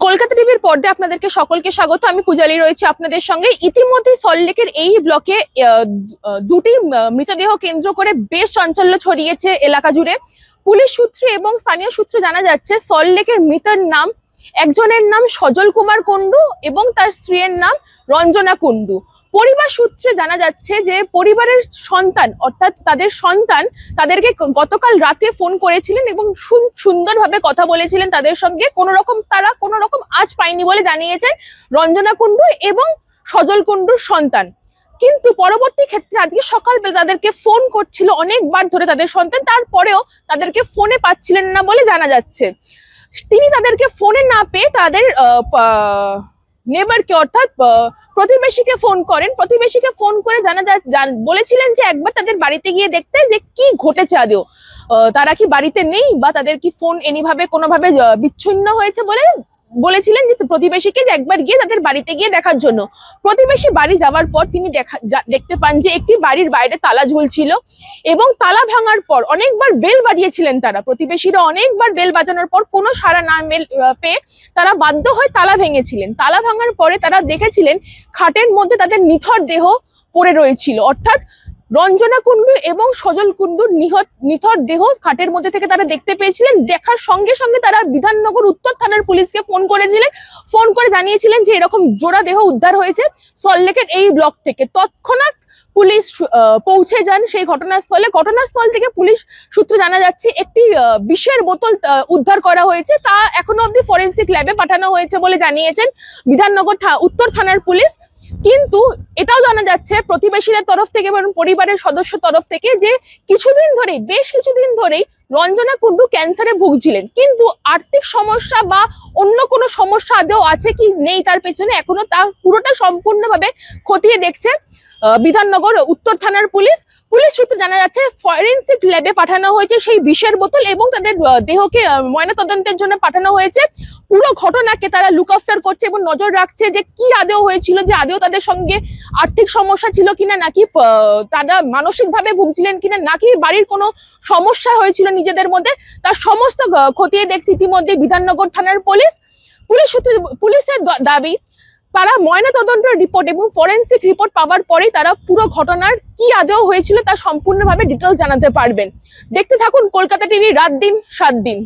কলকাতা টিভির পর্দায় আপনাদেরকে সকলকে স্বাগত। আমি পূজালি রয়েছি আপনাদের সঙ্গে। ইতিমধ্যে সল্টলেকের এই ব্লকে দুটি মৃতদেহ কেন্দ্র করে বেশ চাঞ্চল্য ছড়িয়েছে এলাকা জুড়ে। পুলিশ সূত্রে এবং স্থানীয় সূত্রে জানা যাচ্ছে সল্টলেকের মৃতের নাম, একজনের নাম সজল কুমার কুন্ডু এবং তার স্ত্রীর নাম রঞ্জনা কুন্ডু। পরিবার সূত্রে জানা যাচ্ছে যে পরিবারের সন্তান অর্থাৎ তাদের সন্তান তাদেরকে গতকাল রাতে ফোন করেছিলেন এবং সুন্দরভাবে কথা বলেছিলেন তাদের সঙ্গে। তারা কোনো রকম আঁচ পায়নি বলে জানিয়েছেন রঞ্জনা কুন্ডু এবং সজল কুন্ডুর সন্তান। কিন্তু পরবর্তী ক্ষেত্রে আজকে সকালবেলা তাদেরকে ফোন করছিল অনেকবার ধরে তাদের সন্তান, তারপরেও তাদেরকে ফোনে পাচ্ছিলেন না বলে জানা যাচ্ছে। তিনি তাদেরকে ফোনে না পেয়ে তাদের নেবারকে অর্থাৎ প্রতিবেশীকে ফোন করেন। প্রতিবেশীকে ফোন করে বলেছিলেন যে একবার তাদের বাড়িতে গিয়ে দেখতে যে কি ঘটেছে, আদৌ তারা কি বাড়িতে নেই বা তাদের কি ফোন এনিভাবে কোনোভাবে বিচ্ছিন্ন হয়েছে বলেছিলেন যে প্রতিবেশীকে যে একবার গিয়ে তাদের বাড়িতে গিয়ে দেখার জন্য। প্রতিবেশী বাড়ি যাওয়ার পর তিনি দেখতে পান যে একটি বাড়ির বাইরে তালা ঝুলছিল এবং তালা ভাঙার পর অনেকবার বেল বাজিয়েছিলেন তারা। প্রতিবেশীরা অনেকবার বেল বাজানোর পর কোনো সাড়া না পেয়ে তারা বাধ্য হয়ে তালা ভেঙেছিলেন। তালা ভাঙার পরে তারা দেখেছিলেন খাটের মধ্যে তাদের নিথর দেহ পড়ে রয়েছিল, অর্থাৎ রঞ্জনা কুন্ডু এবং সজল কুন্ডুর নিথর দেহ খাটের মধ্যে থেকে তারা দেখতে পেয়েছিলেন। দেখার সঙ্গে সঙ্গে তারা বিধাননগর উত্তর থানার পুলিশকে ফোন করেছিলেন। ফোন করে জানিয়েছিলেন যে এরকম জোড়া দেহ উদ্ধার হয়েছে সল্টলেকের এই ব্লক থেকে। তৎক্ষণাৎ পুলিশ পৌঁছে যান সেই ঘটনাস্থলে। ঘটনাস্থল থেকে পুলিশ সূত্রে জানা যাচ্ছে একটি বিষের বোতল উদ্ধার করা হয়েছে, তা এখনো অব্দি ফরেন্সিক ল্যাবে পাঠানো হয়েছে বলে জানিয়েছেন বিধাননগর উত্তর থানার পুলিশ। কিন্তু এটাও জানা যাচ্ছে প্রতিবেশীদের তরফ থেকে এবং পরিবারের সদস্য তরফ থেকে যে বেশ কিছুদিন ধরেই রঞ্জনা কুন্ডু ক্যান্সারে ভুগছিলেন, কিন্তু আর্থিক সমস্যা বা অন্য কোনো সমস্যা আদৌ আছে কি নেই তার পেছনে এখনো তা পুরোটা সম্পূর্ণভাবে খতিয়ে দেখছে বিধাননগর উত্তর থানার পুলিশ। পুলিশ সূত্রে জানা যাচ্ছে ফরেন্সিক ল্যাবে পাঠানো হয়েছে সেই বিষের বোতল এবং তাদের দেহকে ময়নাতদন্তের জন্য পাঠানো হয়েছে। পুরো ঘটনাকে তারা লুক আফটার করছে এবং নজর রাখছে যে কি আদৌ হয়েছিল, যে আদৌ তাদের সঙ্গে আর্থিক সমস্যা ছিল কিনা, নাকি তারা মানসিকভাবে ভুগছিলেন কিনা, নাকি বাড়ির কোনো সমস্যা হয়েছিল নিজেদের মধ্যে, তার সমস্ত খতিয়ে দেখছে ইতিমধ্যে বিধাননগর থানার পুলিশ। পুলিশের দাবি তারা ময়নাতদন্তের রিপোর্ট এবং ফরেন্সিক রিপোর্ট পাওয়ার পরেই তারা পুরো ঘটনার কি আদৌ হয়েছিল তা সম্পূর্ণভাবে ডিটেলস জানাতে পারবেন। দেখতে থাকুন কলকাতা টিভি, রাত দিন 7 দিন।